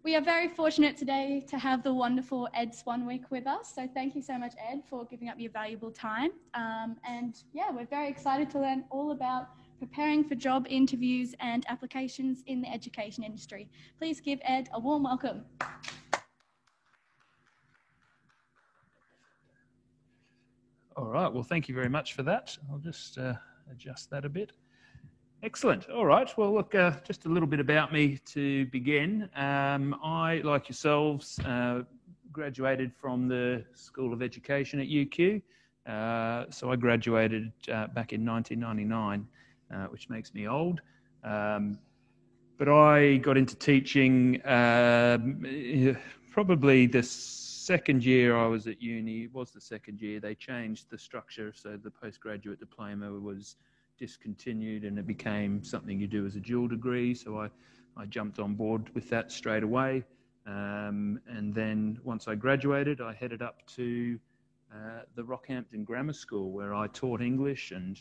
We are very fortunate today to have the wonderful Ed Swanwick with us. So thank you so much, Ed, for giving up your valuable time. And yeah, we're very excited to learn all about preparing for job interviews and applications in the education industry. Please give Ed a warm welcome. All right, well, thank you very much for that. I'll just adjust that a bit. Excellent. All right, well, look, just a little bit about me to begin. I, like yourselves, graduated from the School of Education at UQ. So I graduated back in 1999, which makes me old. But I got into teaching probably the second year I was at uni. It was the second year. They changed the structure, so the postgraduate diploma was discontinued and it became something you do as a dual degree. So I jumped on board with that straight away. And then once I graduated, I headed up to the Rockhampton Grammar School, where I taught English and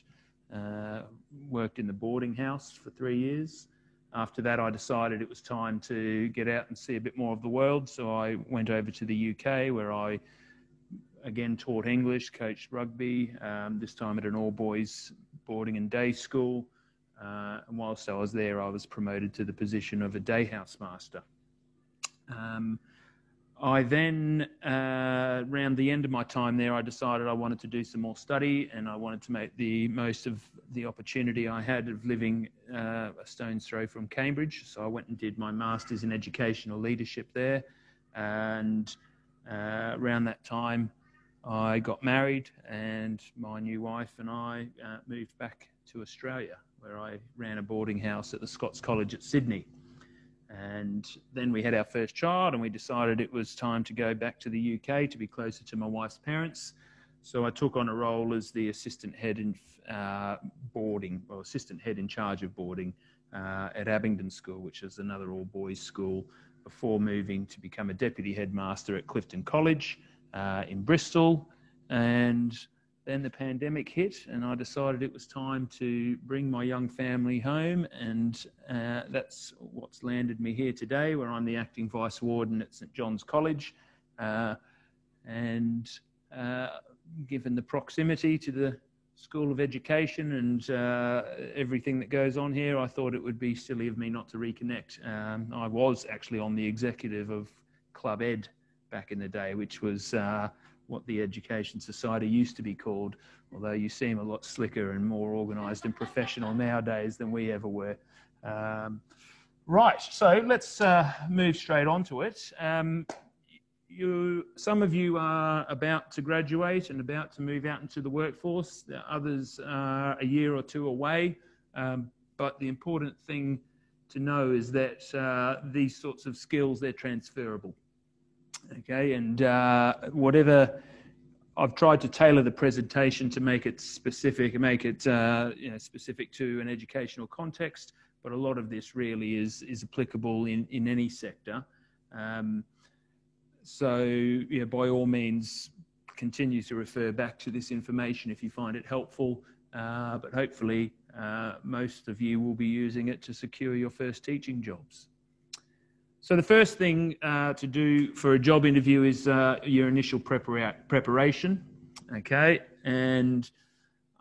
worked in the boarding house for 3 years. After that, I decided it was time to get out and see a bit more of the world. So I went over to the UK, where I again taught English, coached rugby, this time at an all-boys boarding and day school. And whilst I was there, I was promoted to the position of a day housemaster. I then, around the end of my time there, I decided I wanted to do some more study and I wanted to make the most of the opportunity I had of living a stone's throw from Cambridge. So I went and did my Masters in Educational Leadership there. And around that time, I got married and my new wife and I moved back to Australia, where I ran a boarding house at the Scots College at Sydney. And then we had our first child and we decided it was time to go back to the UK to be closer to my wife's parents. So I took on a role as the assistant head in boarding, or assistant head in charge of boarding at Abingdon School, which is another all-boys school, before moving to become a deputy headmaster at Clifton College in Bristol. And then the pandemic hit and I decided it was time to bring my young family home, and that's what's landed me here today, where I'm the acting vice warden at St John's College. And given the proximity to the School of Education and everything that goes on here, I thought it would be silly of me not to reconnect. I was actually on the executive of Club Ed back in the day, which was what the Education Society used to be called, although you seem a lot slicker and more organised and professional nowadays than we ever were. Right, so let's move straight on to it. Some of you are about to graduate and about to move out into the workforce. The others are a year or two away. But the important thing to know is that these sorts of skills, they're transferable. Okay, and whatever, I've tried to tailor the presentation to make it specific, specific to an educational context, but a lot of this really is applicable in any sector. So by all means, continue to refer back to this information if you find it helpful, but hopefully most of you will be using it to secure your first teaching jobs. So the first thing to do for a job interview is your initial preparation, okay? And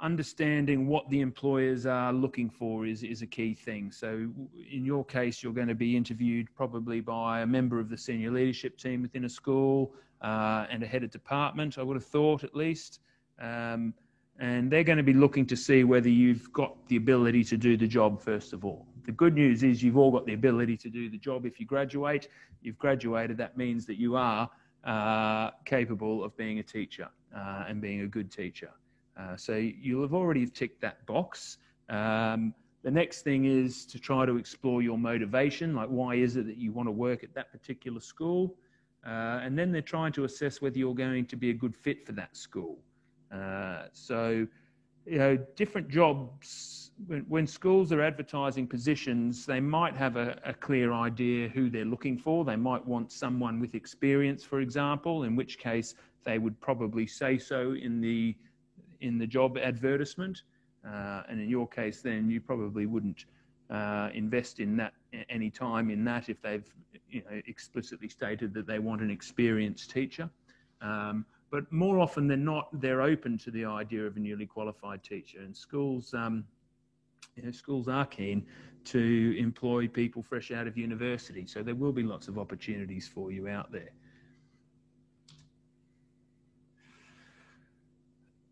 understanding what the employers are looking for is a key thing. So in your case, you're going to be interviewed probably by a member of the senior leadership team within a school and a head of department, I would have thought at least. And they're going to be looking to see whether you've got the ability to do the job, first of all. The good news is you've all got the ability to do the job. If you graduate, you've graduated, that means that you are capable of being a teacher and being a good teacher. So you'll have already ticked that box. The next thing is to try to explore your motivation, like why is it that you want to work at that particular school? And then they're trying to assess whether you're going to be a good fit for that school. So, different jobs, when schools are advertising positions, they might have a clear idea who they're looking for. They might want someone with experience, for example, in which case they would probably say so in the job advertisement. And in your case, then you probably wouldn't invest in that any time in that if they've explicitly stated that they want an experienced teacher. But more often than not, they're open to the idea of a newly qualified teacher, and schools, schools are keen to employ people fresh out of university. So there will be lots of opportunities for you out there.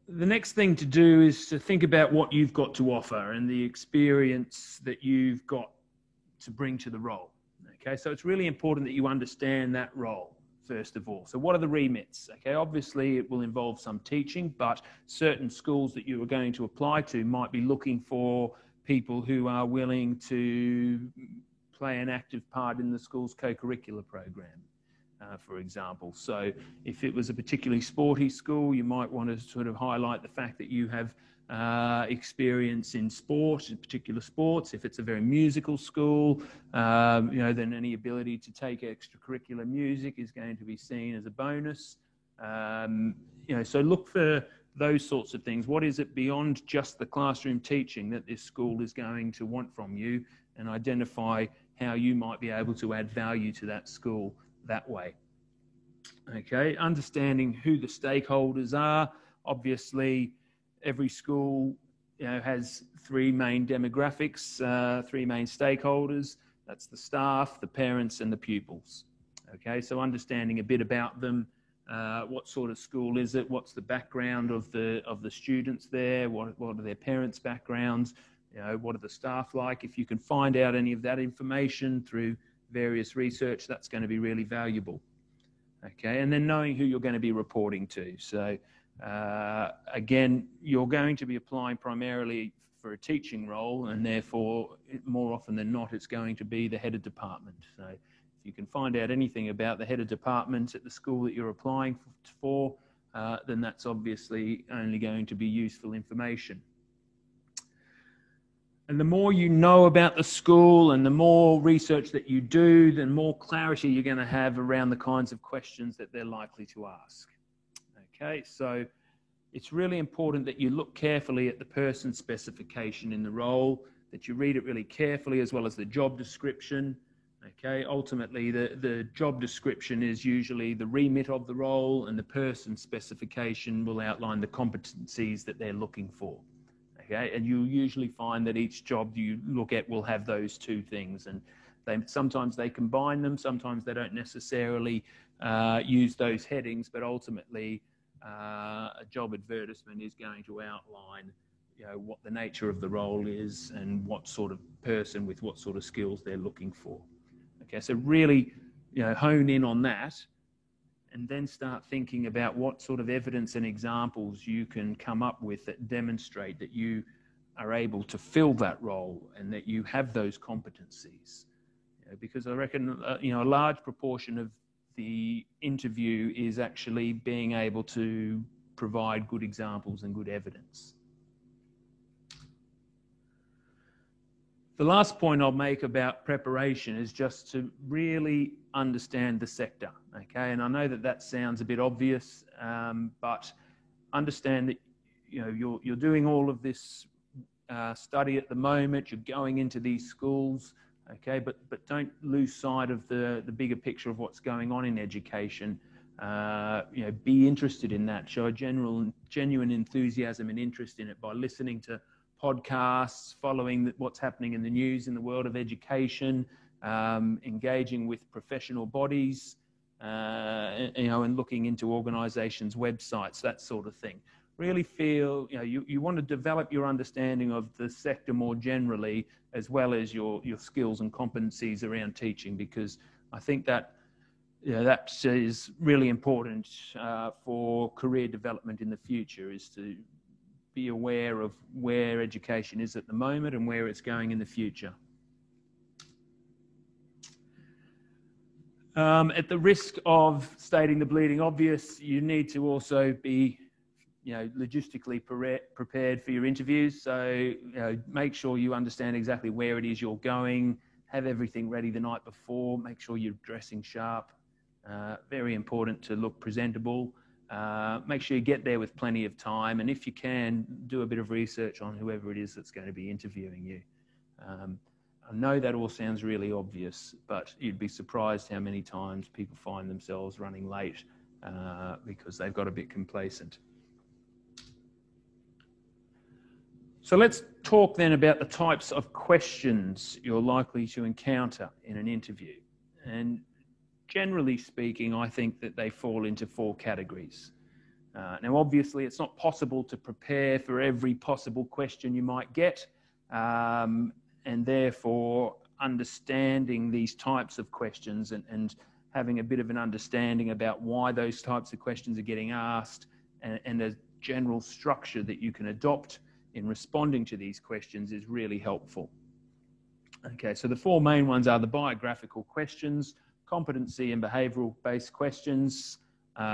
The next thing to do is to think about what you've got to offer and the experience that you've got to bring to the role. Okay, so it's really important that you understand that role, first of all. So what are the remits? Okay, obviously it will involve some teaching, but certain schools that you are going to apply to might be looking for people who are willing to play an active part in the school's co-curricular program. For example. So if it was a particularly sporty school, you might want to sort of highlight the fact that you have experience in sport, in particular sports. If it's a very musical school, then any ability to take extracurricular music is going to be seen as a bonus. So look for those sorts of things. What is it beyond just the classroom teaching that this school is going to want from you, and identify how you might be able to add value to that school that way. Okay, understanding who the stakeholders are. Obviously, every school has three main demographics, three main stakeholders. That's the staff, the parents, and the pupils. Okay, so understanding a bit about them. What sort of school is it? What's the background of the students there? What are their parents' backgrounds? What are the staff like? If you can find out any of that information through various research, that's going to be really valuable. Okay, and then knowing who you're going to be reporting to. So again, you're going to be applying primarily for a teaching role, and therefore more often than not it's going to be the head of department. So if you can find out anything about the head of department at the school that you're applying for, then that's obviously only going to be useful information. And the more you know about the school and the more research that you do, the more clarity you're going to have around the kinds of questions that they're likely to ask. Okay, so it's really important that you look carefully at the person specification in the role, that you read it really carefully, as well as the job description. Okay, ultimately the job description is usually the remit of the role, and the person specification will outline the competencies that they're looking for. Okay, and you'll usually find that each job you look at will have those two things, and sometimes they combine them, sometimes they don't necessarily use those headings, but ultimately a job advertisement is going to outline what the nature of the role is and what sort of person with what sort of skills they're looking for. Okay, so really hone in on that, and then start thinking about what sort of evidence and examples you can come up with that demonstrate that you are able to fill that role and that you have those competencies. Because I reckon a large proportion of the interview is actually being able to provide good examples and good evidence. The last point I'll make about preparation is just to really understand the sector, okay? And I know that that sounds a bit obvious, but understand that you're doing all of this study at the moment, you're going into these schools, okay? But don't lose sight of the bigger picture of what's going on in education. Be interested in that. Show a genuine enthusiasm and interest in it by listening to podcasts, following what's happening in the news in the world of education, engaging with professional bodies, and looking into organisations' websites, that sort of thing. Really feel, you want to develop your understanding of the sector more generally, as well as your skills and competencies around teaching, because I think that that is really important for career development in the future, is to be aware of where education is at the moment and where it's going in the future. At the risk of stating the bleeding obvious, you need to also be logistically prepared for your interviews. So make sure you understand exactly where it is you're going, have everything ready the night before, make sure you're dressing sharp. Very important to look presentable. Make sure you get there with plenty of time, and if you can, do a bit of research on whoever it is that's going to be interviewing you. I know that all sounds really obvious, but you'd be surprised how many times people find themselves running late because they've got a bit complacent. So let's talk then about the types of questions you're likely to encounter in an interview. And generally speaking, I think that they fall into 4 categories. Now, obviously, it's not possible to prepare for every possible question you might get, and therefore understanding these types of questions and having a bit of an understanding about why those types of questions are getting asked and a general structure that you can adopt in responding to these questions is really helpful. Okay, so the 4 main ones are the biographical questions, competency and behavioural based questions,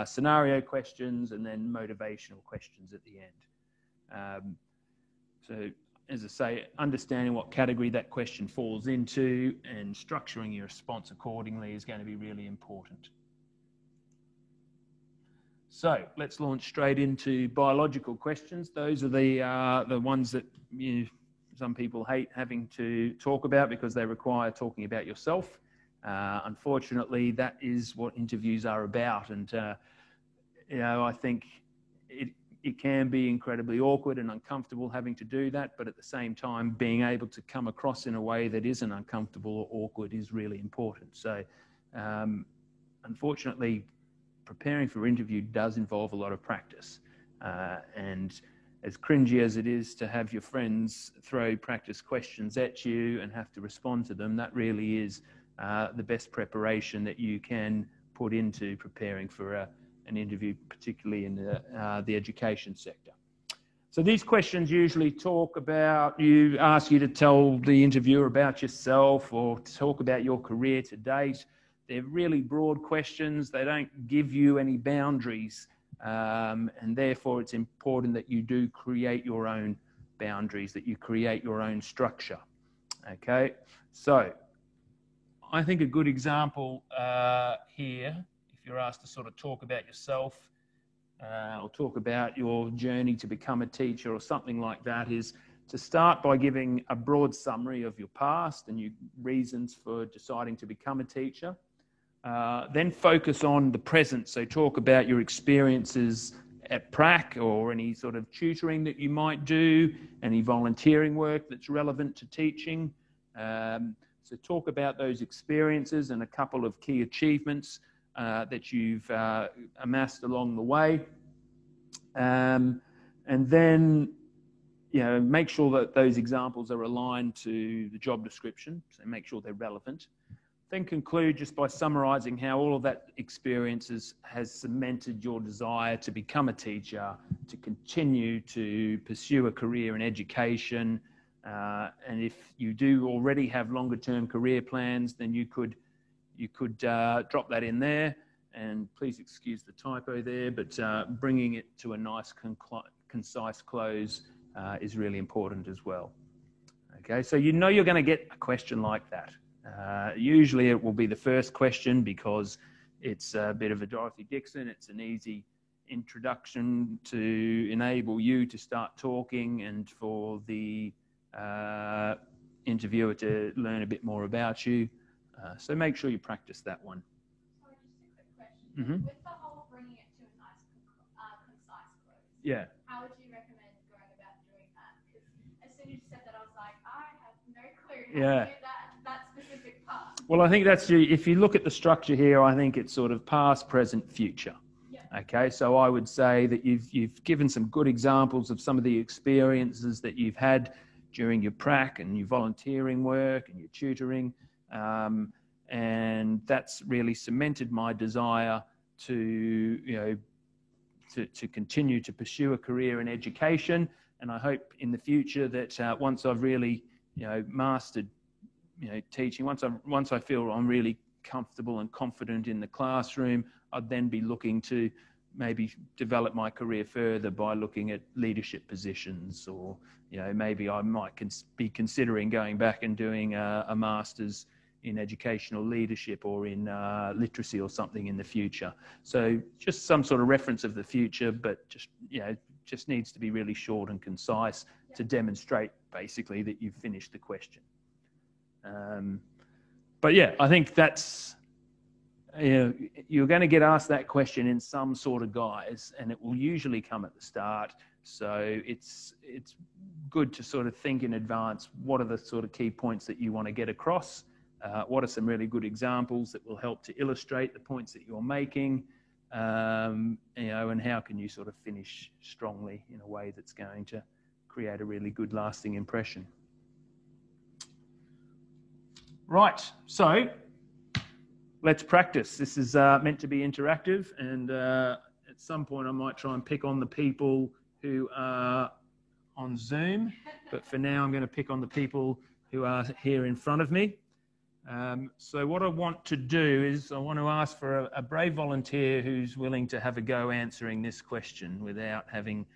scenario questions, and then motivational questions at the end. So as I say, understanding what category that question falls into and structuring your response accordingly is going to be really important. So let's launch straight into biological questions. Those are the ones that some people hate having to talk about because they require talking about yourself. Unfortunately, that is what interviews are about, and I think it can be incredibly awkward and uncomfortable having to do that, but at the same time, being able to come across in a way that isn't uncomfortable or awkward is really important. So, unfortunately, preparing for interview does involve a lot of practice, and as cringy as it is to have your friends throw practice questions at you and have to respond to them, that really is the best preparation that you can put into preparing for an interview, particularly in the education sector. So these questions usually ask you to tell the interviewer about yourself or talk about your career to date. They're really broad questions. They don't give you any boundaries, and therefore it's important that you do create your own boundaries, that you create your own structure. Okay, so I think a good example here, if you're asked to sort of talk about yourself or talk about your journey to become a teacher or something like that, is to start by giving a broad summary of your past and your reasons for deciding to become a teacher. Then focus on the present, so talk about your experiences at prac or any sort of tutoring that you might do, any volunteering work that's relevant to teaching. So talk about those experiences and a couple of key achievements that you've amassed along the way. And then, make sure that those examples are aligned to the job description, so make sure they're relevant. Then conclude just by summarising how all of that experiences has cemented your desire to become a teacher, to continue to pursue a career in education. And if you do already have longer term career plans, then you could drop that in there. And please excuse the typo there, but bringing it to a nice concise close is really important as well. Okay, so you're going to get a question like that. Usually it will be the first question because it's a bit of a Dorothy Dixon. It's an easy introduction to enable you to start talking and for the interviewer to learn a bit more about you. So make sure you practice that one. Sorry, just a quick question. With the whole bringing it to a nice, concise close, yeah. How would you recommend going about doing that? Because as soon as you said that, I was like, I have no clue how to do that specific part. Well, I think if you look at the structure here, I think it's sort of past, present, future. Yeah. Okay, so I would say that you've given some good examples of some of the experiences that you've had during your prac and your volunteering work and your tutoring. And that's really cemented my desire to continue to pursue a career in education. And I hope in the future that once I've really, mastered, teaching, once I feel I'm really comfortable and confident in the classroom, I'd then be looking to maybe develop my career further by looking at leadership positions, or maybe I might be considering going back and doing a master's in educational leadership or in literacy or something in the future. So just some sort of reference of the future, but just needs to be really short and concise to demonstrate basically that you've finished the question. But yeah, I think that's, you're going to get asked that question in some sort of guise, and it will usually come at the start. So it's good to sort of think in advance, what are the sort of key points that you want to get across? What are some really good examples that will help to illustrate the points that you're making? And how can you sort of finish strongly in a way that's going to create a really good lasting impression? Right, so let's practice. This is meant to be interactive, and at some point I might try and pick on the people who are on Zoom, but for now I'm going to pick on the people who are here in front of me. So what I want to do is I want to ask for a brave volunteer who's willing to have a go answering this question without having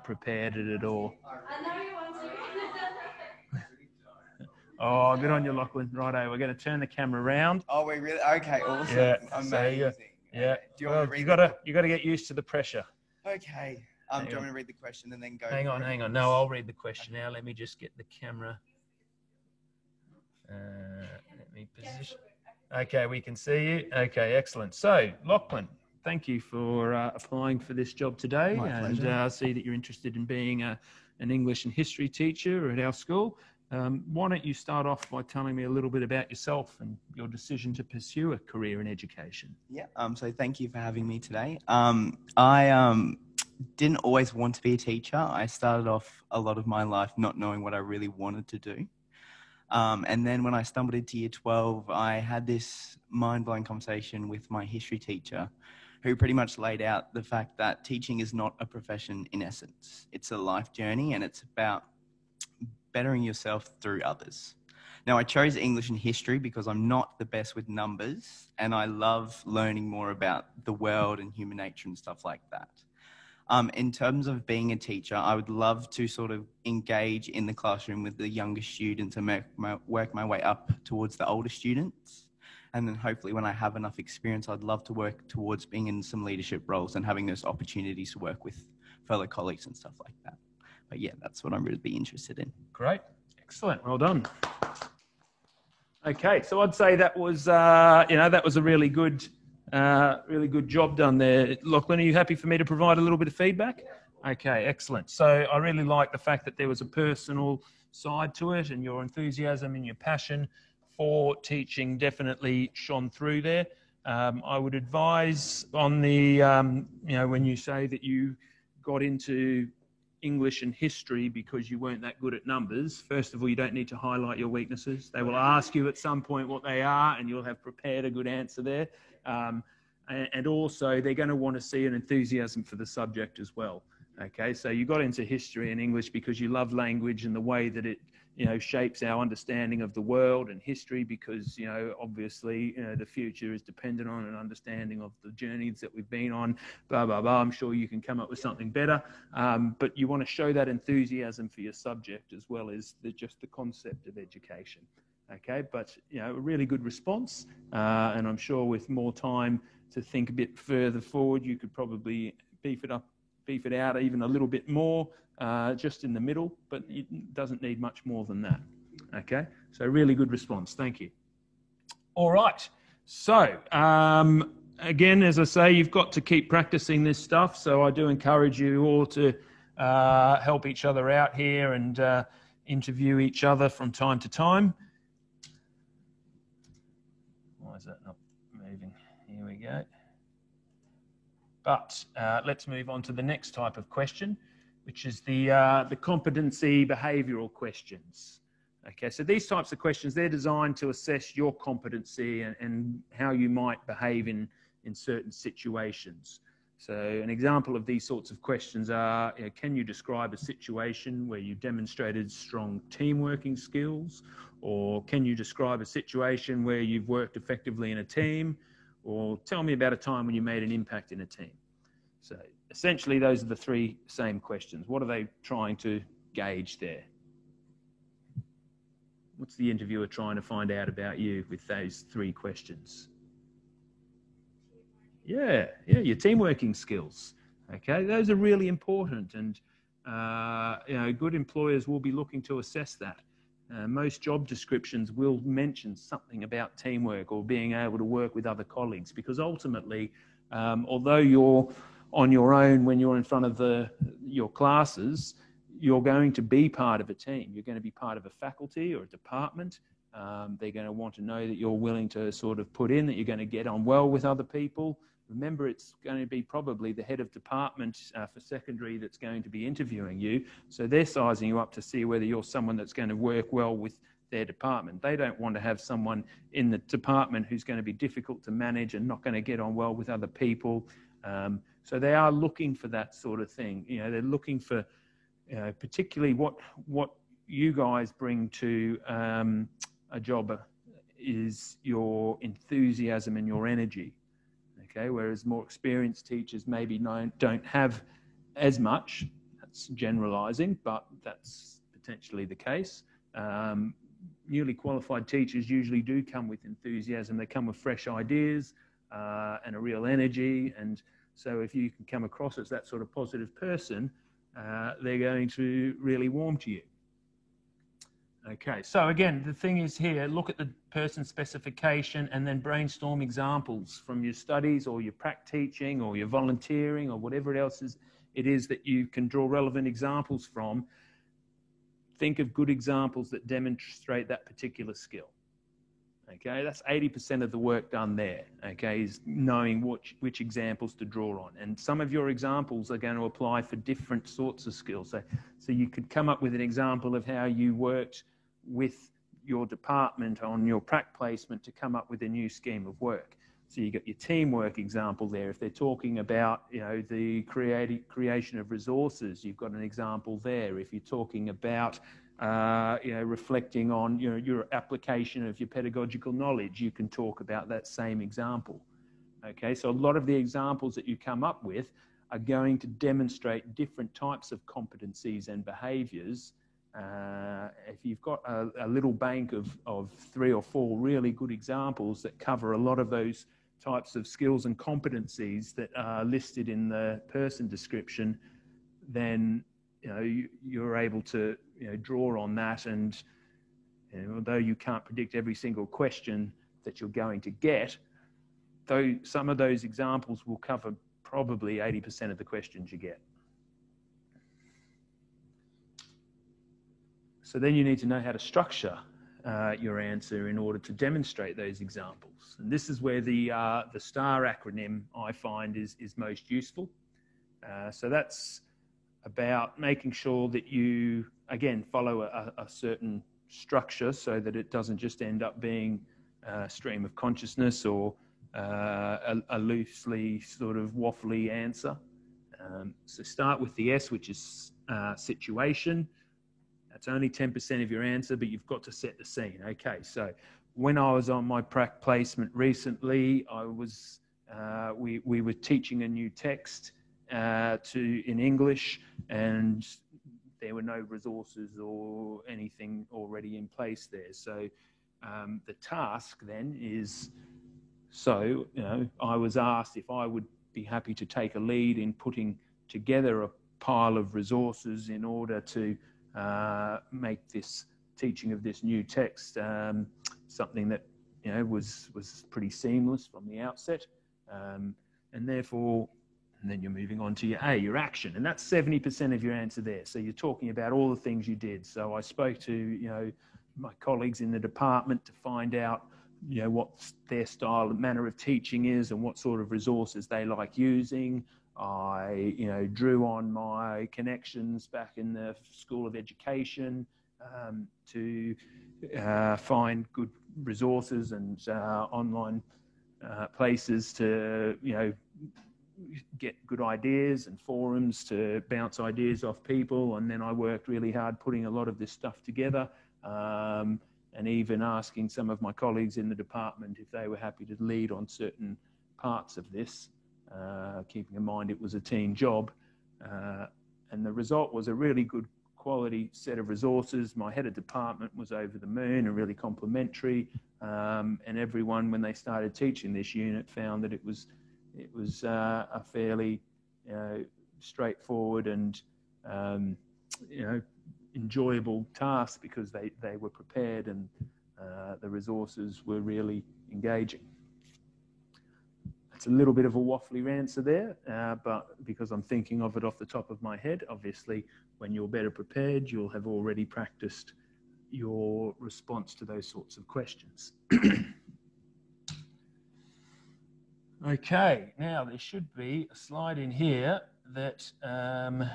prepared it at all. I know you want to. Oh, good on you, Lachlan. Righto, we're going to turn the camera around. Oh, we really? Okay, awesome. Yeah, amazing. Yeah. Do you want me to read you got to get used to the pressure. Okay. Do you want me to read the question and then go? Hang on. No, I'll read the question now. Let me just get the camera. Let me position. Okay, we can see you. Okay, excellent. So, Lachlan, thank you for applying for this job today. My pleasure. And I see that you're interested in being an English and history teacher at our school. Why don't you start off by telling me a little bit about yourself and your decision to pursue a career in education? Yeah. So thank you for having me today. I didn't always want to be a teacher. I started off a lot of my life not knowing what I really wanted to do. And then when I stumbled into year 12, I had this mind-blowing conversation with my history teacher, who pretty much laid out the fact that teaching is not a profession in essence. It's a life journey, and it's about bettering yourself through others. Now, I chose English and history because I'm not the best with numbers, and I love learning more about the world and human nature and stuff like that. In terms of being a teacher, I would love to sort of engage in the classroom with the younger students and work my way up towards the older students. And then hopefully when I have enough experience, I'd love to work towards being in some leadership roles and having those opportunities to work with fellow colleagues and stuff like that. But yeah, that's what I'm really interested in. Great. Excellent. Well done. Okay, so I'd say that was, that was a really good job done there. Lachlan, are you happy for me to provide a little bit of feedback? Okay, excellent. So I really like the fact that there was a personal side to it, and your enthusiasm and your passion for teaching definitely shone through there. I would advise on the, when you say that you got into English and history because you weren't that good at numbers, first of all, you don't need to highlight your weaknesses. They will ask you at some point what they are, and you'll have prepared a good answer there. And also, they're going to want to see an enthusiasm for the subject as well. Okay, so you got into history and English because you love language and the way that it, shapes our understanding of the world and history, because, obviously, the future is dependent on an understanding of the journeys that we've been on, blah, blah, blah. I'm sure you can come up with something better. But you want to show that enthusiasm for your subject as well as just the concept of education. Okay, but, a really good response. And I'm sure with more time to think a bit further forward, you could probably beef it out even a little bit more, just in the middle, but it doesn't need much more than that. Okay, so really good response. Thank you. All right. So, again, as I say, you've got to keep practicing this stuff. So I do encourage you all to help each other out here and interview each other from time to time. Why is that not moving? Here we go. But let's move on to the next type of question, which is the competency behavioural questions. Okay, so these types of questions, they're designed to assess your competency and how you might behave in certain situations. So an example of these sorts of questions are, can you describe a situation where you demonstrated strong teamworking skills? Or can you describe a situation where you've worked effectively in a team? Or tell me about a time when you made an impact in a team. So essentially, those are the three same questions. What are they trying to gauge there? What's the interviewer trying to find out about you with those three questions? Yeah, your teamworking skills. Okay, those are really important, and good employers will be looking to assess that. Most job descriptions will mention something about teamwork or being able to work with other colleagues, because ultimately, although you're on your own when you're in front of your classes, you're going to be part of a team. You're going to be part of a faculty or a department. They're going to want to know that you're willing to sort of put in, that you're going to get on well with other people. Remember, it's going to be probably the head of department for secondary that's going to be interviewing you. So they're sizing you up to see whether you're someone that's going to work well with their department. They don't want to have someone in the department who's going to be difficult to manage and not going to get on well with other people. So they are looking for that sort of thing. You know, they're looking for, particularly what you guys bring to a job is your enthusiasm and your energy. Okay, whereas more experienced teachers maybe don't have as much. That's generalizing, but that's potentially the case. Newly qualified teachers usually do come with enthusiasm. They come with fresh ideas and a real energy. And so if you can come across as that sort of positive person, they're going to really warm to you. Okay, so again, the thing is here, look at the person specification and then brainstorm examples from your studies or your prac teaching or your volunteering or whatever else it is that you can draw relevant examples from. Think of good examples that demonstrate that particular skill. Okay, that's 80% of the work done there, okay, is knowing which examples to draw on. And some of your examples are going to apply for different sorts of skills. So you could come up with an example of how you worked with your department on your prac placement to come up with a new scheme of work. So you got your teamwork example there. If they're talking about, you know, the creation of resources, you've got an example there. If you're talking about reflecting on your application of your pedagogical knowledge, you can talk about that same example. Okay, so a lot of the examples that you come up with are going to demonstrate different types of competencies and behaviours. If you've got a little bank of 3 or 4 really good examples that cover a lot of those types of skills and competencies that are listed in the person description, then you're able to draw on that. And although you can't predict every single question that you're going to get, though some of those examples will cover probably 80% of the questions you get. So then you need to know how to structure your answer in order to demonstrate those examples. And this is where the STAR acronym I find is most useful. So that's about making sure that you, again, follow a certain structure so that it doesn't just end up being a stream of consciousness or a loosely sort of waffly answer. So start with the S, which is situation. That's only 10% of your answer, but you've got to set the scene. Okay, so when I was on my prac placement recently, we were teaching a new text in English, and there were no resources or anything already in place there. So the task then is, I was asked if I would be happy to take a lead in putting together a pile of resources in order to make this teaching of this new text something that was pretty seamless from the outset, and then you're moving on to your A, your action, and that's 70% of your answer there. So you're talking about all the things you did. So I spoke to my colleagues in the department to find out what their style and manner of teaching is and what sort of resources they like using. I drew on my connections back in the School of Education to find good resources and online places to get good ideas and forums to bounce ideas off people. And then I worked really hard putting a lot of this stuff together, and even asking some of my colleagues in the department if they were happy to lead on certain parts of this. Keeping in mind it was a team job, and the result was a really good quality set of resources. My head of department was over the moon and really complimentary, and everyone, when they started teaching this unit, found that it was a fairly straightforward and enjoyable tasks because they were prepared and the resources were really engaging. It's a little bit of a waffly answer there, but because I'm thinking of it off the top of my head, obviously when you're better prepared, you'll have already practiced your response to those sorts of questions. Okay, now there should be a slide in here that, there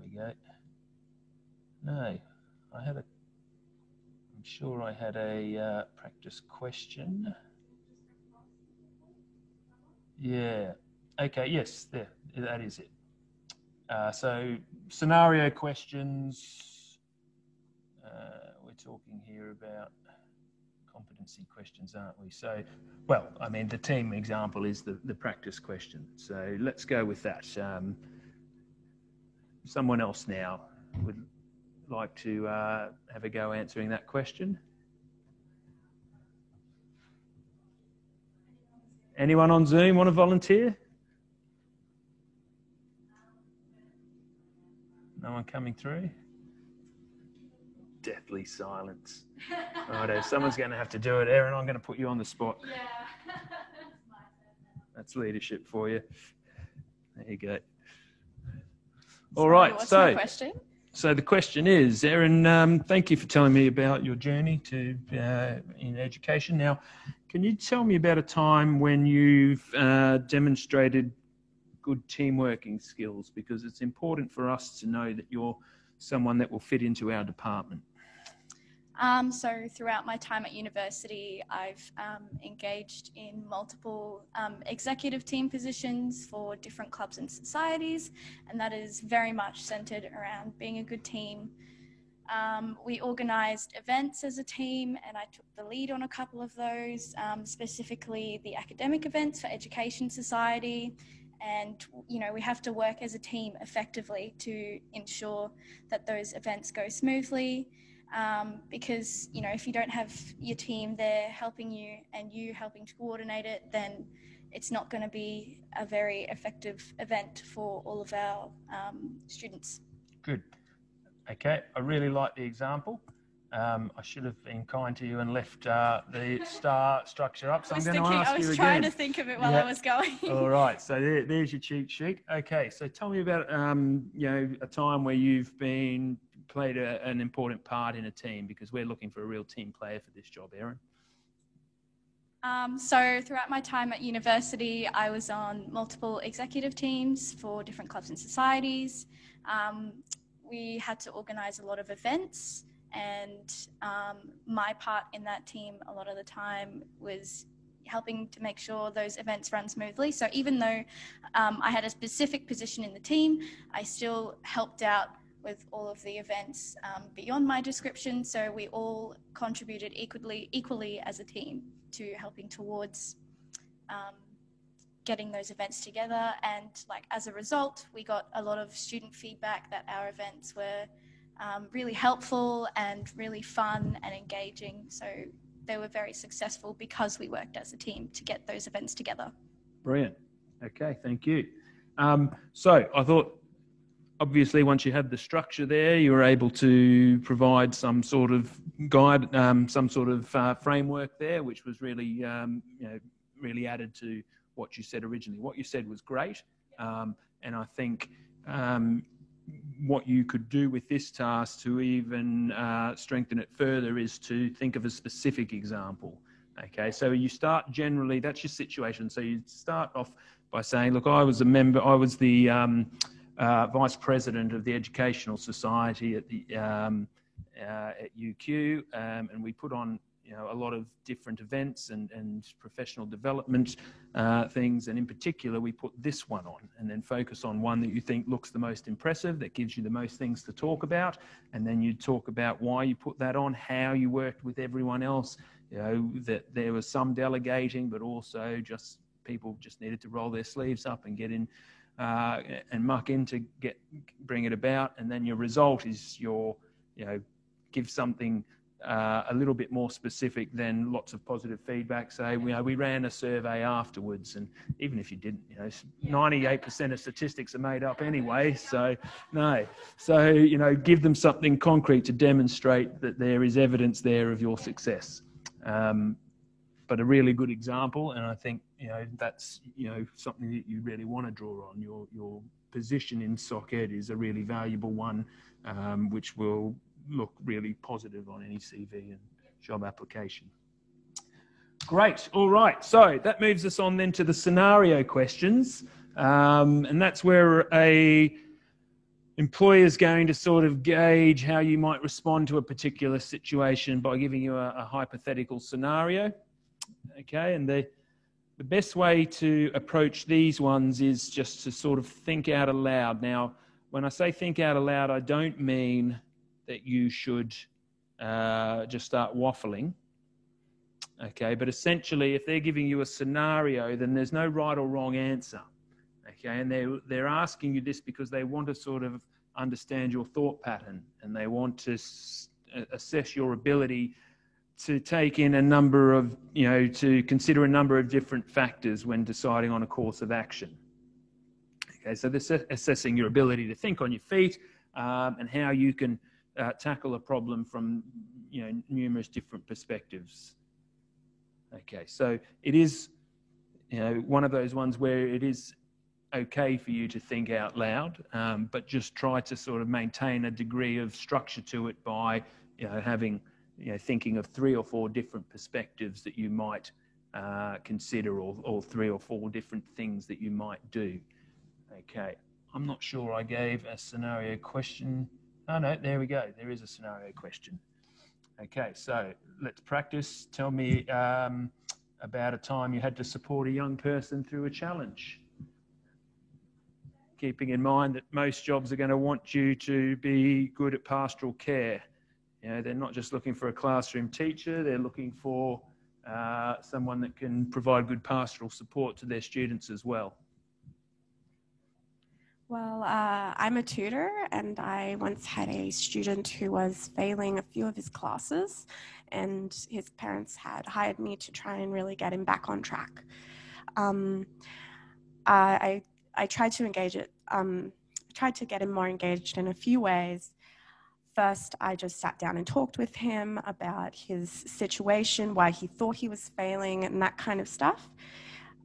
we go. No, I'm sure I had a practice question. Yeah, okay, yes, there, that is it. So scenario questions, we're talking here about competency questions, aren't we? So, well, I mean, the team example is the practice question. So let's go with that. Someone else now would like to have a go answering that question. Anyone on Zoom want to volunteer? No one coming through? Deathly silence. Righto, someone's going to have to do it. Erin, I'm going to put you on the spot. Yeah. That's leadership for you. There you go. All right. What's my question? So the question is, Erin, thank you for telling me about your journey to in education. Now, can you tell me about a time when you've demonstrated good team working skills? Because it's important for us to know that you're someone that will fit into our department. So throughout my time at university, I've engaged in multiple executive team positions for different clubs and societies, and that is very much centered around being a good team. We organised events as a team, and I took the lead on a couple of those, specifically the academic events for Education Society. And, you know, we have to work as a team effectively to ensure that those events go smoothly. Because, you know, if you don't have your team there helping you and you helping to coordinate it, then it's not going to be a very effective event for all of our students. Good. Okay, I really like the example. I should have been kind to you and left the star structure up. So I'm going to ask you again. I was trying to think of it while I was going. All right, so there's your cheat sheet. Okay, so tell me about you know, a time where you've played an important part in a team, because we're looking for a real team player for this job, Erin. So throughout my time at university, I was on multiple executive teams for different clubs and societies. We had to organise a lot of events, and my part in that team a lot of the time was helping to make sure those events run smoothly. So even though I had a specific position in the team, I still helped out with all of the events beyond my description. So we all contributed equally as a team to helping towards getting those events together. And like as a result, we got a lot of student feedback that our events were really helpful and really fun and engaging. So they were very successful because we worked as a team to get those events together. Brilliant. Okay, thank you. So I thought, obviously, once you had the structure there, you were able to provide some sort of guide, some sort of framework there, which was really, you know, really added to what you said originally. What you said was great, and I think what you could do with this task to even strengthen it further is to think of a specific example. Okay, so you start generally, that's your situation. So you start off by saying, look, I was the vice president of the Educational Society at the at UQ, and we put on, you know, a lot of different events and professional development things, and in particular we put this one on, and then focus on one that you think looks the most impressive, that gives you the most things to talk about, and then you talk about why you put that on, how you worked with everyone else, you know, that there was some delegating, but also just people just needed to roll their sleeves up and get in and muck in to bring it about. And then your result is your, you know, give something a little bit more specific than lots of positive feedback. Say, we ran a survey afterwards, and even if you didn't, 98% of statistics are made up anyway. So no, so give them something concrete to demonstrate that there is evidence there of your success. But a really good example, and I think that's something that you really want to draw on. Your position in SocEd is a really valuable one, which will look really positive on any CV and job application. Great. All right. So that moves us on then to the scenario questions, and that's where a employer is going to sort of gauge how you might respond to a particular situation by giving you a hypothetical scenario. Okay, and the best way to approach these ones is just to sort of think out aloud. Now, when I say think out aloud, I don't mean that you should just start waffling. Okay, but essentially, if they're giving you a scenario, then there's no right or wrong answer. Okay, and they're asking you this because they want to sort of understand your thought pattern, and they want to assess your ability to take in a number of, to consider a number of different factors when deciding on a course of action. Okay, so they're assessing your ability to think on your feet and how you can tackle a problem from, numerous different perspectives. Okay, so it is, one of those ones where it is okay for you to think out loud, but just try to sort of maintain a degree of structure to it by, having, thinking of 3 or 4 different perspectives that you might consider, or 3 or 4 different things that you might do. Okay, I'm not sure I gave a scenario question. Oh no, there we go. There is a scenario question. Okay, so let's practice. Tell me about a time you had to support a young person through a challenge. Keeping in mind that most jobs are going to want you to be good at pastoral care. They're not just looking for a classroom teacher, they're looking for someone that can provide good pastoral support to their students as well. Well, I'm a tutor, and I once had a student who was failing a few of his classes, and his parents had hired me to try and really get him back on track. I tried to engage it. Tried to get him more engaged in a few ways. First, I just sat down and talked with him about his situation, why he thought he was failing, and that kind of stuff.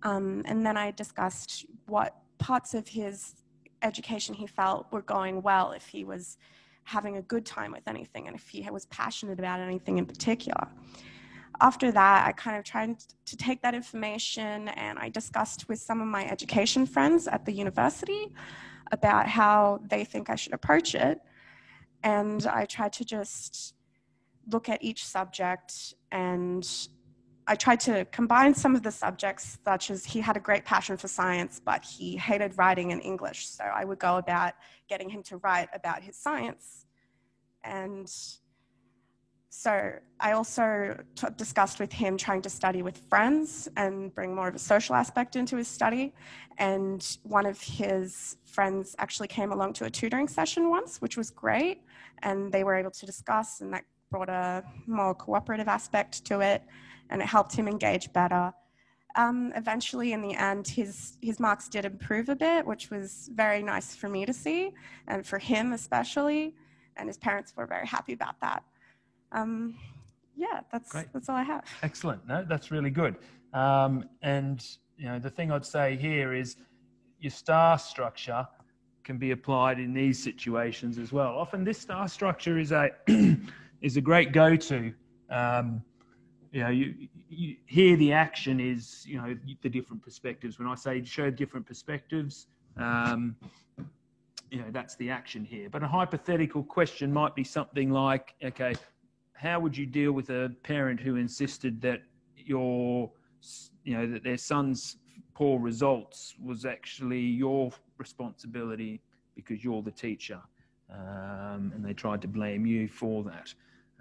And then I discussed what parts of his education he felt were going well, if he was having a good time with anything, and if he was passionate about anything in particular. After that, I kind of tried to take that information, and I discussed with some of my education friends at the university about how they think I should approach it. And I tried to just look at each subject, and I tried to combine some of the subjects, such as he had a great passion for science, but he hated writing in English. So I would go about getting him to write about his science. And so I also discussed with him trying to study with friends and bring more of a social aspect into his study. And one of his friends actually came along to a tutoring session once, which was great. And they were able to discuss, and that brought a more cooperative aspect to it, and it helped him engage better. Eventually, in the end, his marks did improve a bit, which was very nice for me to see, and for him especially, and his parents were very happy about that. Yeah, that's all I have. Excellent. No, that's really good. And the thing I'd say here is your star structure can be applied in these situations as well. Often this star structure is a is a great go-to. Here the action is the different perspectives. When I say show different perspectives, that's the action here. But a hypothetical question might be something like, okay, how would you deal with a parent who insisted that that their son's poor results was actually your responsibility because you're the teacher, and they tried to blame you for that,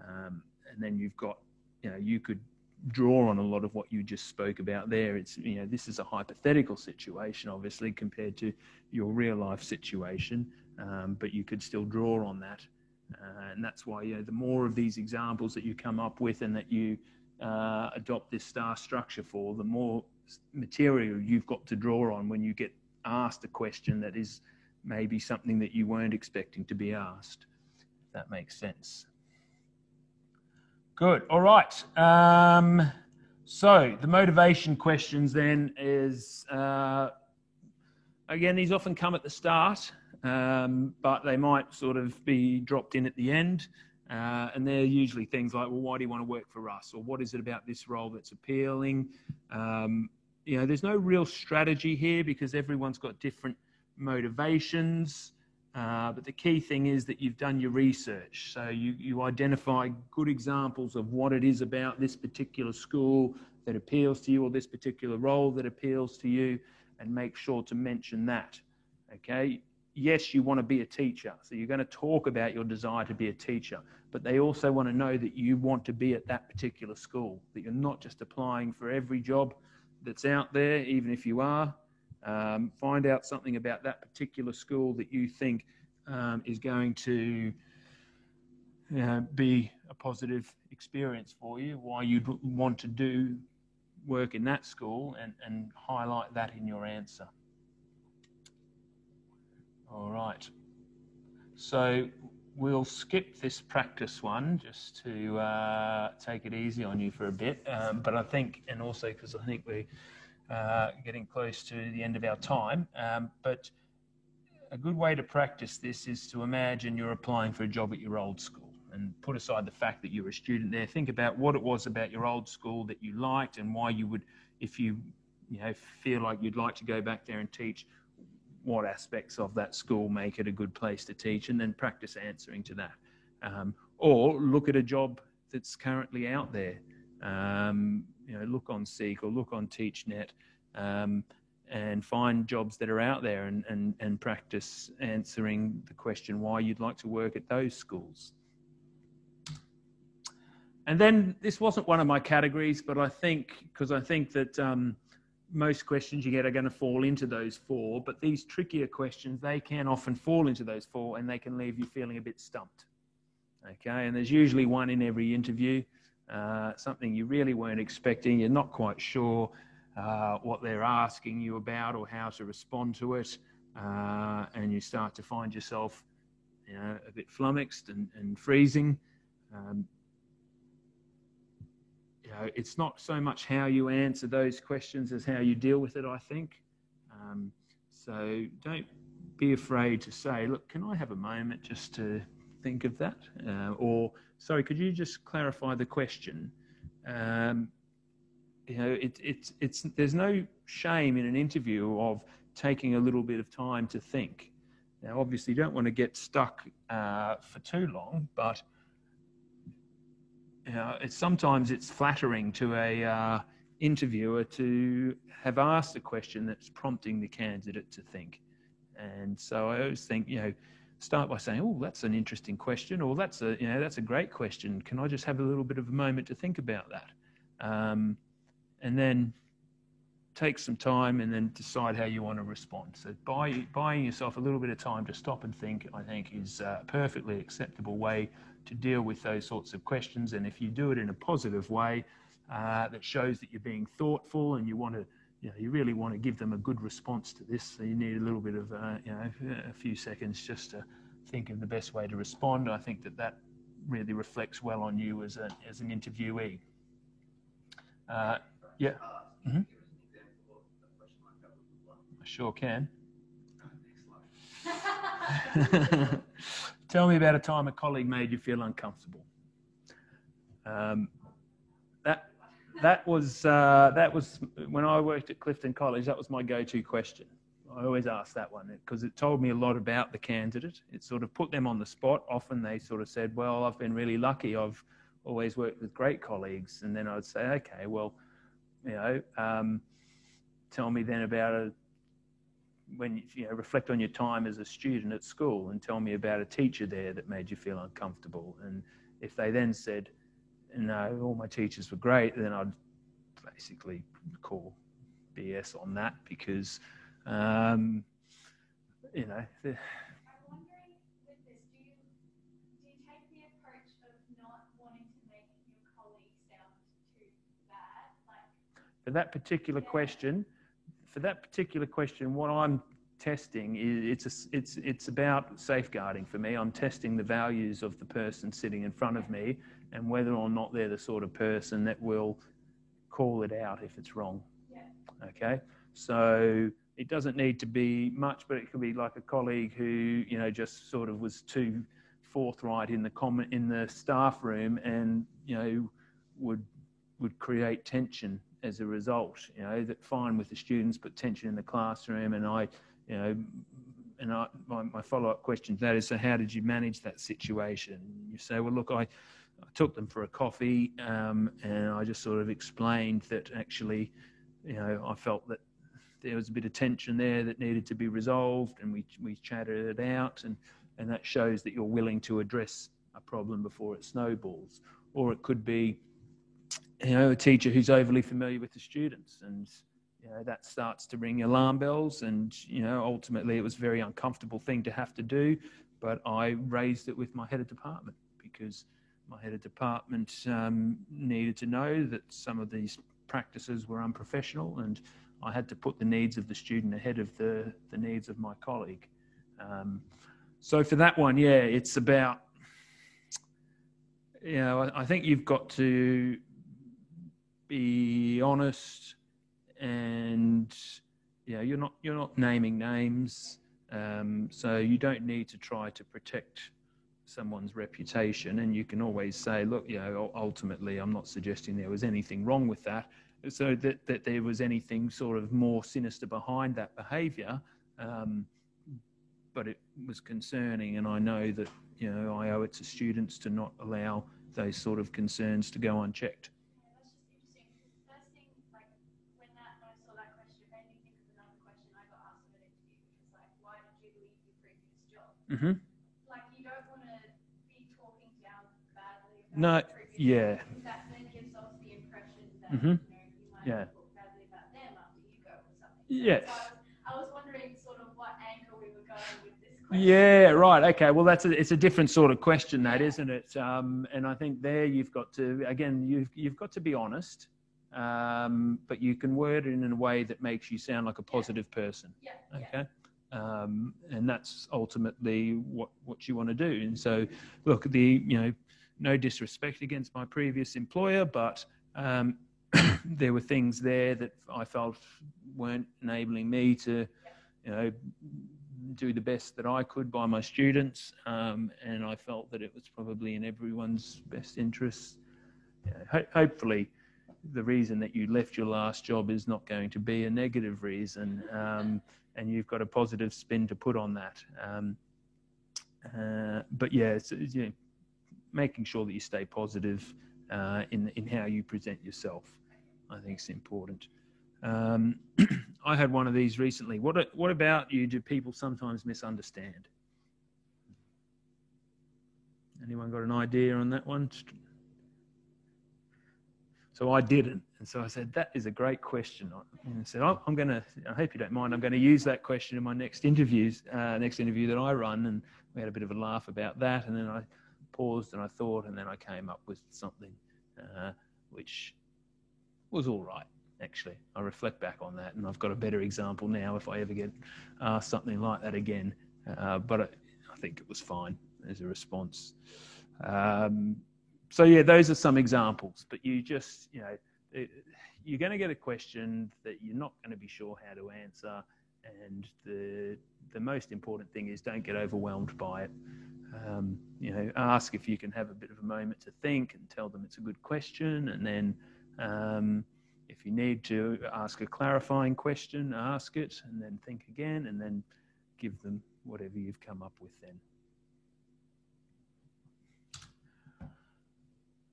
and then you've got, you could draw on a lot of what you just spoke about there. It's, this is a hypothetical situation, obviously, compared to your real life situation, but you could still draw on that And that's why, the more of these examples that you come up with and that you adopt this STAR structure for, the more material you've got to draw on when you get asked a question that is maybe something that you weren't expecting to be asked, if that makes sense. Good. All right. So the motivation questions then is, again, these often come at the start, but they might sort of be dropped in at the end. And they're usually things like, well, why do you want to work for us? Or what is it about this role that's appealing? There's no real strategy here because everyone's got different motivations. But the key thing is that you've done your research. So you identify good examples of what it is about this particular school that appeals to you or this particular role that appeals to you, and make sure to mention that. Okay? Yes, you want to be a teacher. So you're going to talk about your desire to be a teacher, but they also want to know that you want to be at that particular school, that you're not just applying for every job that's out there, even if you are. Find out something about that particular school that you think is going to be a positive experience for you, why you'd want to do work in that school, and highlight that in your answer. All right. So we'll skip this practice one just to take it easy on you for a bit. But I think, and also because I think we're getting close to the end of our time, but a good way to practice this is to imagine you're applying for a job at your old school, and put aside the fact that you were a student there. Think about what it was about your old school that you liked, and why you would, if you feel like you'd like to go back there and teach, what aspects of that school make it a good place to teach, and then practice answering to that. Or look at a job that's currently out there. Look on Seek or look on TeachNet, and find jobs that are out there, and practice answering the question why you'd like to work at those schools. And then this wasn't one of my categories, but I think that most questions you get are going to fall into those four, but these trickier questions, they can often fall into those four, and they can leave you feeling a bit stumped. Okay, and there's usually one in every interview, something you really weren't expecting, you're not quite sure what they're asking you about or how to respond to it, and you start to find yourself a bit flummoxed and freezing. It's not so much how you answer those questions as how you deal with it, I think. So don't be afraid to say, look, can I have a moment just to think of that? Or, sorry, could you just clarify the question? There's no shame in an interview of taking a little bit of time to think. Now, obviously, you don't want to get stuck for too long, but sometimes it's flattering to a interviewer to have asked a question that's prompting the candidate to think. And so I always think, start by saying, "Oh, that's an interesting question," or "That's a great question. Can I just have a little bit of a moment to think about that?" And then take some time and then decide how you want to respond. So buying yourself a little bit of time to stop and think, I think, is a perfectly acceptable way to deal with those sorts of questions. And if you do it in a positive way that shows that you're being thoughtful and you want to, you really want to give them a good response to this, so you need a little bit of, a few seconds just to think of the best way to respond. I think that really reflects well on you as an interviewee. Yeah. Mm-hmm. I sure can. Tell me about a time a colleague made you feel uncomfortable. That was when I worked at Clifton College. That was my go-to question. I always asked that one because it told me a lot about the candidate. It sort of put them on the spot. Often they sort of said, "Well, I've been really lucky. I've always worked with great colleagues." And then I'd say, "Okay, well, tell me then about when you reflect on your time as a student at school, and tell me about a teacher there that made you feel uncomfortable." And if they then said, "No, all my teachers were great," then I'd basically call BS on that, because I'm wondering with this, do you for that particular question, what I'm testing is it's about safeguarding for me. I'm testing the values of the person sitting in front of me and whether or not they're the sort of person that will call it out if it's wrong. Yeah. Okay, so it doesn't need to be much, but it could be like a colleague who, you know, just sort of was too forthright in the staff room, and, you know, would create tension as a result. You know, that fine with the students, but tension in the classroom. And my follow-up question to that is, so how did you manage that situation? You say, well, look, I took them for a coffee, and I just sort of explained that actually, you know, I felt that there was a bit of tension there that needed to be resolved, and we chatted it out, and that shows that you're willing to address a problem before it snowballs. Or it could be, you know, a teacher who's overly familiar with the students, and, you know, that starts to ring alarm bells. And, you know, ultimately it was a very uncomfortable thing to have to do, but I raised it with my head of department, because my head of department needed to know that some of these practices were unprofessional, and I had to put the needs of the student ahead of the needs of my colleague. So for that one, yeah, it's about, you know, I think you've got to be honest, and, you know, you're not naming names, so you don't need to try to protect someone's reputation. And you can always say, look, you know, ultimately I'm not suggesting there was anything wrong with that, so that there was anything sort of more sinister behind that behaviour, but it was concerning, and I know that, you know, I owe it to students to not allow those sort of concerns to go unchecked. Mm-hmm. Like, you don't want to be talking down badly about No, yeah. That then gives off the impression that, Mm-hmm. you know, you might talk badly about them after you go or something. Yes. So I was wondering sort of what angle we were going with this question. Yeah, right. Okay. Well, it's a different sort of question, that, isn't it? And I think there you've got to, again, you've got to be honest, but you can word it in a way that makes you sound like a positive person. Yeah. Okay. And that's ultimately what you want to do. And so, look, you know, no disrespect against my previous employer, but there were things there that I felt weren't enabling me to, you know, do the best that I could by my students, and I felt that it was probably in everyone's best interest. You know, hopefully, the reason that you left your last job is not going to be a negative reason. And you've got a positive spin to put on that. But yeah, it's, you know, making sure that you stay positive in how you present yourself, I think, is important. I had one of these recently. What about you do people sometimes misunderstand? Anyone got an idea on that one? So I didn't. And so I said, that is a great question. And I said, I hope you don't mind, I'm going to use that question in my next interview that I run. And we had a bit of a laugh about that. And then I paused and I thought, and then I came up with something which was all right, actually. I reflect back on that, and I've got a better example now if I ever get asked something like that again. But I think it was fine as a response. So yeah, those are some examples, but you just, you know, you're going to get a question that you're not going to be sure how to answer, and the most important thing is don't get overwhelmed by it. You know, ask if you can have a bit of a moment to think and tell them it's a good question, and then if you need to ask a clarifying question, ask it, and then think again, and then give them whatever you've come up with then.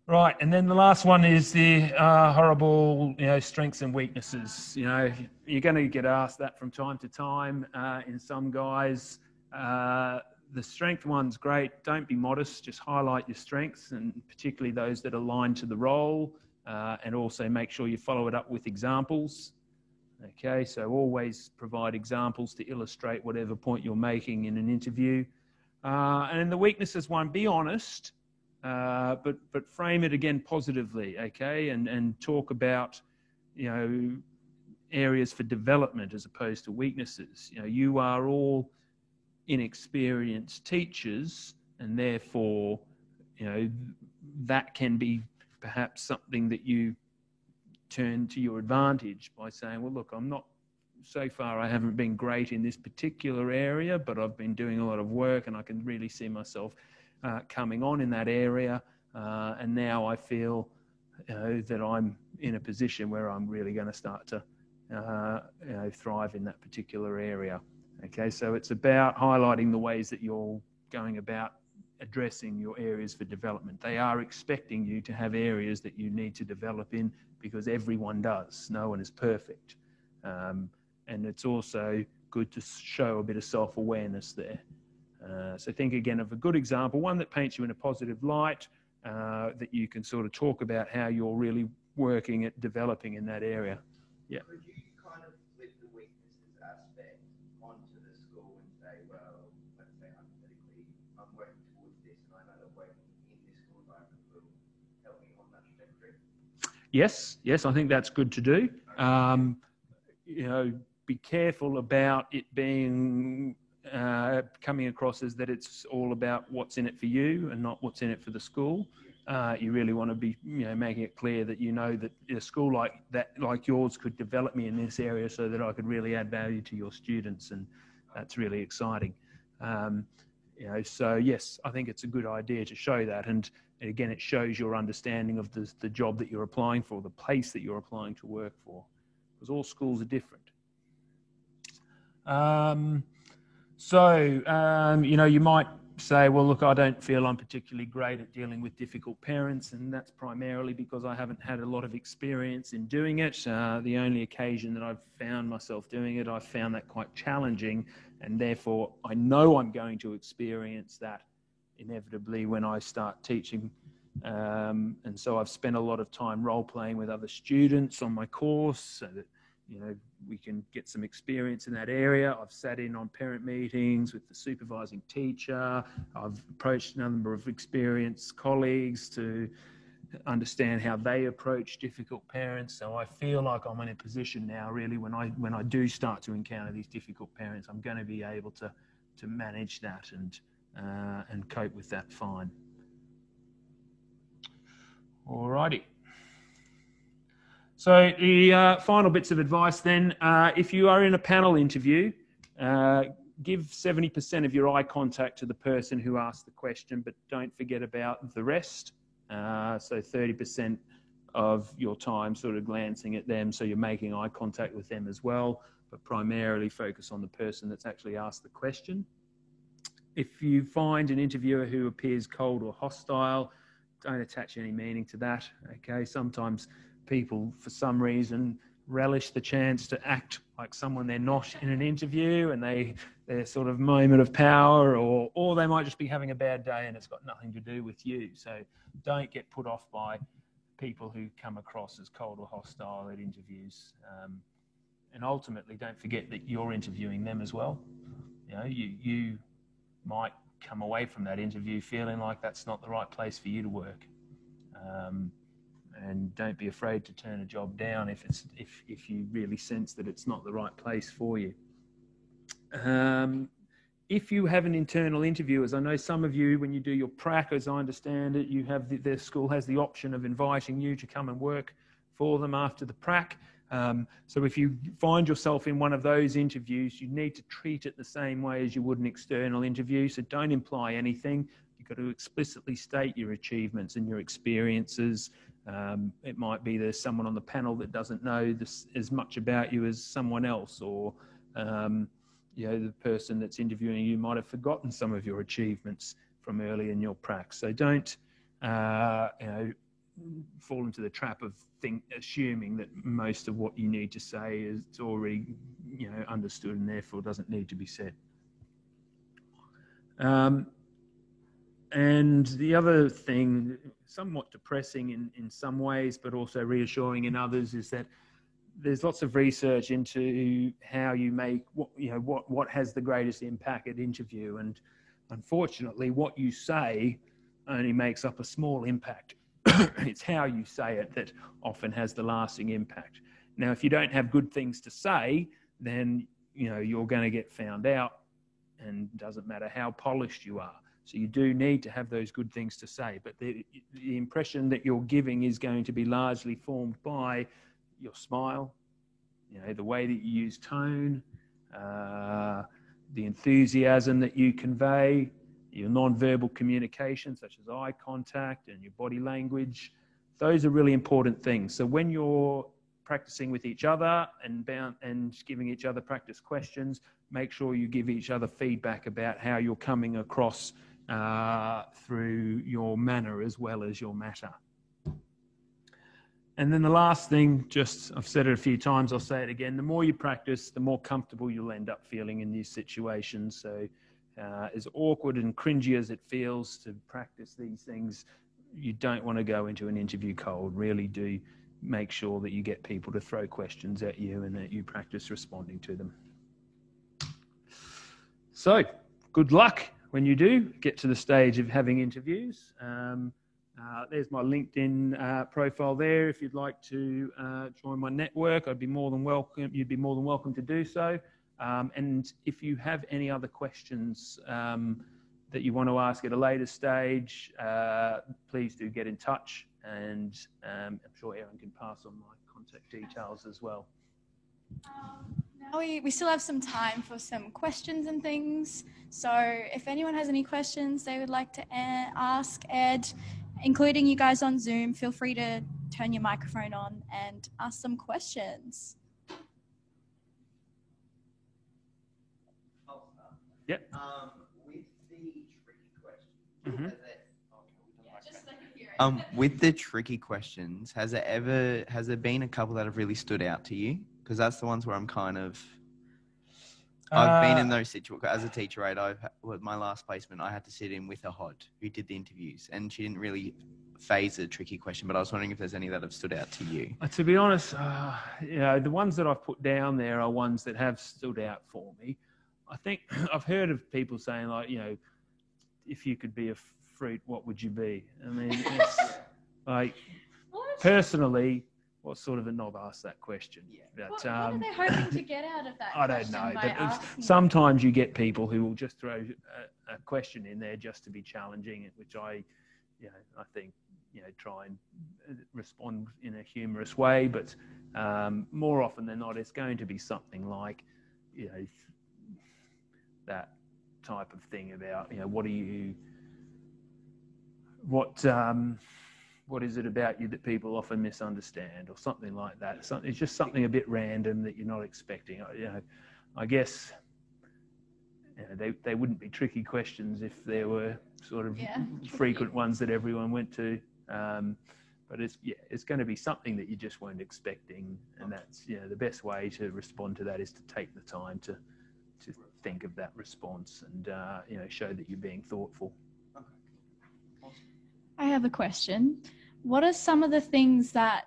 Right, and then the last one is the horrible, you know, strengths and weaknesses. You know, you're going to get asked that from time to time. In some guys, the strength one's great. Don't be modest. Just highlight your strengths, and particularly those that align to the role. And also make sure you follow it up with examples. Okay, so always provide examples to illustrate whatever point you're making in an interview. And in the weaknesses one, be honest. But frame it again positively, okay, and talk about, areas for development as opposed to weaknesses. You are all inexperienced teachers, and therefore, that can be perhaps something that you turn to your advantage by saying, well, look, so far I haven't been great in this particular area, but I've been doing a lot of work and I can really see myself coming on in that area. And now I feel that I'm in a position where I'm really going to start to thrive in that particular area. Okay, so it's about highlighting the ways that you're going about addressing your areas for development. They are expecting you to have areas that you need to develop in, because everyone does. No one is perfect. And it's also good to show a bit of self-awareness there. So think again of a good example, one that paints you in a positive light, that you can sort of talk about how you're really working at developing in that area. Yeah. Could you kind of flip the weaknesses aspect onto the school and say, well, let's say hypothetically, I'm working towards this and I know that working in this school environment will help me on that trajectory? Yes, I think that's good to do. Be careful about it being coming across as that it's all about what's in it for you and not what's in it for the school. You really want to be, making it clear that that a school like yours could develop me in this area so that I could really add value to your students, and that's really exciting. So yes, I think it's a good idea to show that, and again, it shows your understanding of the job that you're applying for, the place that you're applying to work for, because all schools are different. You might say, well, look, I don't feel I'm particularly great at dealing with difficult parents, and that's primarily because I haven't had a lot of experience in doing it. The only occasion that I've found myself doing it, I've found that quite challenging, and therefore I know I'm going to experience that inevitably when I start teaching. And so I've spent a lot of time role-playing with other students on my course so that we can get some experience in that area. I've sat in on parent meetings with the supervising teacher. I've approached a number of experienced colleagues to understand how they approach difficult parents. So I feel like I'm in a position now, really, when I do start to encounter these difficult parents, I'm going to be able to manage that and cope with that fine. Alrighty. So the final bits of advice then, if you are in a panel interview, give 70% of your eye contact to the person who asked the question, but don't forget about the rest. So 30% of your time sort of glancing at them, so you're making eye contact with them as well, but primarily focus on the person that's actually asked the question. If you find an interviewer who appears cold or hostile, don't attach any meaning to that, okay? Sometimes people, for some reason, relish the chance to act like someone they're not in an interview, and their sort of moment of power, or they might just be having a bad day and it's got nothing to do with you. So don't get put off by people who come across as cold or hostile at interviews. And ultimately, don't forget that you're interviewing them as well. You might come away from that interview feeling like that's not the right place for you to work. And don't be afraid to turn a job down if you really sense that it's not the right place for you. If you have an internal interview, as I know some of you, when you do your prac, as I understand it, you have the school has the option of inviting you to come and work for them after the prac. So if you find yourself in one of those interviews, you need to treat it the same way as you would an external interview. So don't imply anything. You've got to explicitly state your achievements and your experiences. It might be there's someone on the panel that doesn't know as much about you as someone else, or the person that's interviewing you might have forgotten some of your achievements from early in your prac. So don't fall into the trap of assuming that most of what you need to say is already understood and therefore doesn't need to be said. And the other thing, somewhat depressing in some ways, but also reassuring in others, is that there's lots of research into how you make what has the greatest impact at interview, and unfortunately, what you say only makes up a small impact. It's how you say it that often has the lasting impact. Now, if you don't have good things to say, then, you're going to get found out, and it doesn't matter how polished you are. So you do need to have those good things to say, but the impression that you're giving is going to be largely formed by your smile, the way that you use tone, the enthusiasm that you convey, your non-verbal communication, such as eye contact and your body language. Those are really important things. So when you're practicing with each other and giving each other practice questions, make sure you give each other feedback about how you're coming across through your manner as well as your matter. And then the last thing, I've said it a few times, I'll say it again, the more you practice, the more comfortable you'll end up feeling in these situations. So as awkward and cringy as it feels to practice these things, you don't want to go into an interview cold. Really do make sure that you get people to throw questions at you and that you practice responding to them. So good luck when you do get to the stage of having interviews. There's my LinkedIn profile there. If you'd like to join my network, you'd be more than welcome to do so. And if you have any other questions that you want to ask at a later stage, please do get in touch, and I'm sure Erin can pass on my contact details as well. Now we still have some time for some questions and things. So if anyone has any questions they would like to ask Ed, including you guys on Zoom, feel free to turn your microphone on and ask some questions. Yep. With the tricky questions, Mm-hmm. With the tricky questions, has there been a couple that have really stood out to you? Because that's the ones where I'm kind of. I've been in those situations as a teacher aide. My last placement, I had to sit in with a HOD who did the interviews, and she didn't really phase a tricky question. But I was wondering if there's any that have stood out to you. To be honest, the ones that I've put down there are ones that have stood out for me. I think I've heard of people saying, like, if you could be a fruit, what would you be? I mean, it's like, personally, what sort of a knob asked that question? Yeah. But, What are they hoping to get out of that I don't question know. by But asking? sometimes you get people who will just throw a question in there just to be challenging, which I think, try and respond in a humorous way. But more often than not, it's going to be something like, that type of thing about, what is it about you that people often misunderstand, or something like that. It's just something a bit random that you're not expecting. I guess they wouldn't be tricky questions if there were sort of frequent ones that everyone went to. But it's going to be something that you just weren't expecting, and that's the best way to respond to that is to take the time to think of that response and show that you're being thoughtful. I have a question. What are some of the things that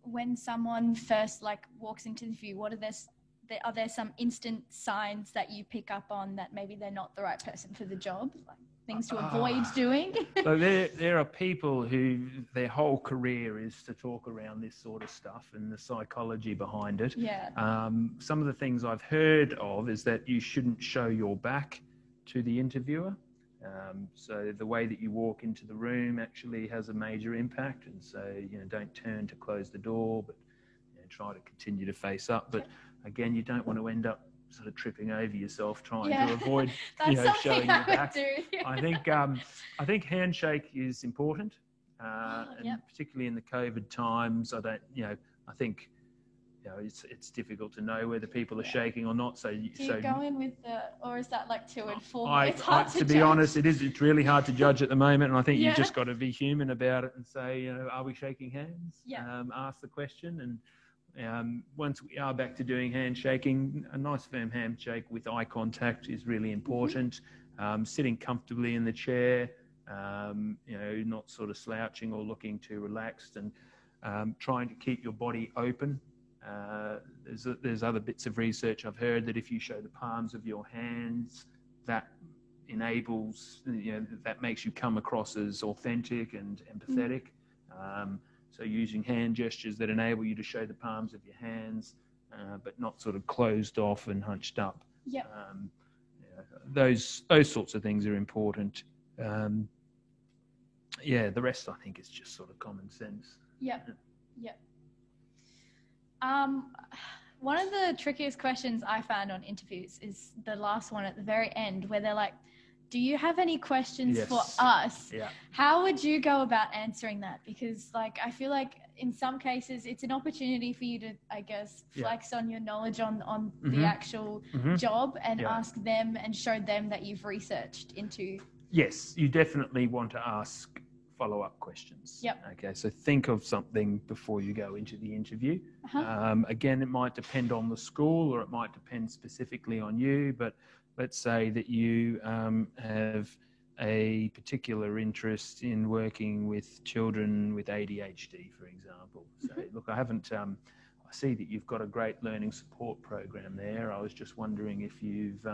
when someone first walks into the interview, are there some instant signs that you pick up on that maybe they're not the right person for the job? Things to avoid doing? So there are people who their whole career is to talk around this sort of stuff and the psychology behind it. Yeah. Some of the things I've heard of is that you shouldn't show your back to the interviewer. So the way that you walk into the room actually has a major impact, and so don't turn to close the door, but try to continue to face up. But again, you don't want to end up sort of tripping over yourself trying to avoid showing your back. I think handshake is important, and particularly in the COVID times. I think it's difficult to know whether people are shaking or not. So do you go in with or is that too informal? It's hard to be judge. honest, it's really hard to judge at the moment, and I think you've just got to be human about it and say, are we shaking hands? Ask the question, and once we are back to doing handshaking, a nice firm handshake with eye contact is really important. Sitting comfortably in the chair, not sort of slouching or looking too relaxed, and trying to keep your body open. There's other bits of research I've heard that if you show the palms of your hands, that enables, that makes you come across as authentic and empathetic. So using hand gestures that enable you to show the palms of your hands, but not sort of closed off and hunched up. Yep. Those sorts of things are important. The rest I think is just sort of common sense. Yep. One of the trickiest questions I found on interviews is the last one at the very end, where they're like, do you have any questions for us? Yeah. How would you go about answering that? Because like, I feel like in some cases it's an opportunity for you to, I guess, flex on your knowledge on the actual job and ask them and show them that you've researched into. Yes, you definitely want to ask follow-up questions. Yep. Okay, so think of something before you go into the interview. Again, it might depend on the school or it might depend specifically on you, but let's say that you have a particular interest in working with children with ADHD, for example. So, look, I see that you've got a great learning support program there. I was just wondering if you've,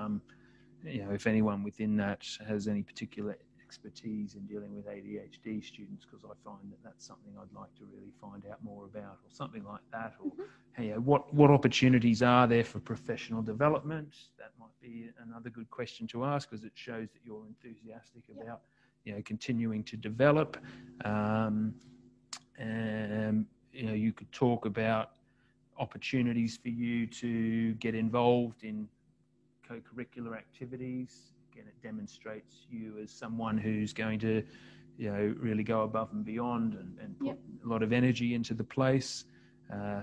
if anyone within that has any particular expertise in dealing with ADHD students, because I find that that's something I'd like to really find out more about, or something like that. Or what opportunities are there for professional development? That might be another good question to ask, because it shows that you're enthusiastic about continuing to develop. You could talk about opportunities for you to get involved in co-curricular activities. Again, it demonstrates you as someone who's going to, really go above and beyond and put a lot of energy into the place.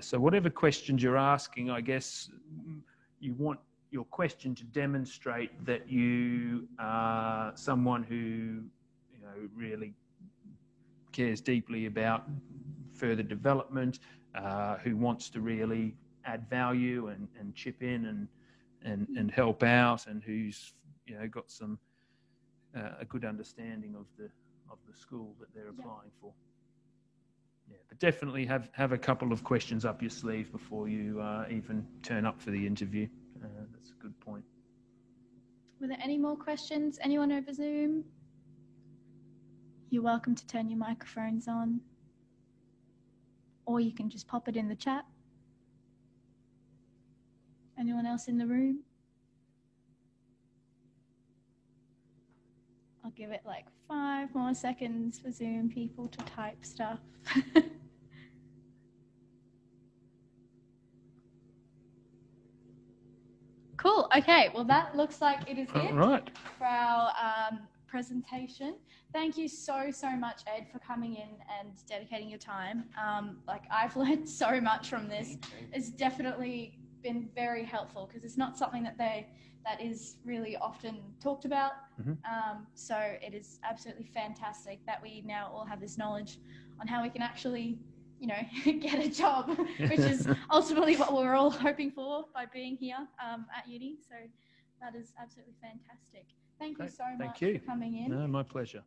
So whatever questions you're asking, I guess you want your question to demonstrate that you are someone who, really cares deeply about further development, who wants to really add value and chip in and help out, and who's got some a good understanding of the school that they're applying for. But definitely have a couple of questions up your sleeve before you even turn up for the interview. That's a good point. Were there any more questions? Anyone over Zoom? You're welcome to turn your microphones on, or you can just pop it in the chat. Anyone else in the room? I'll give it like 5 more seconds for Zoom people to type stuff. Cool. Okay. Well, that looks like it is it for our presentation. Thank you so much, Ed, for coming in and dedicating your time. I've learned so much from this. It's definitely been very helpful, because it's not something that is really often talked about. So it is absolutely fantastic that we now all have this knowledge on how we can actually, get a job, which is ultimately what we're all hoping for by being here at uni. So that is absolutely fantastic. Thank you so much for coming in. No, my pleasure.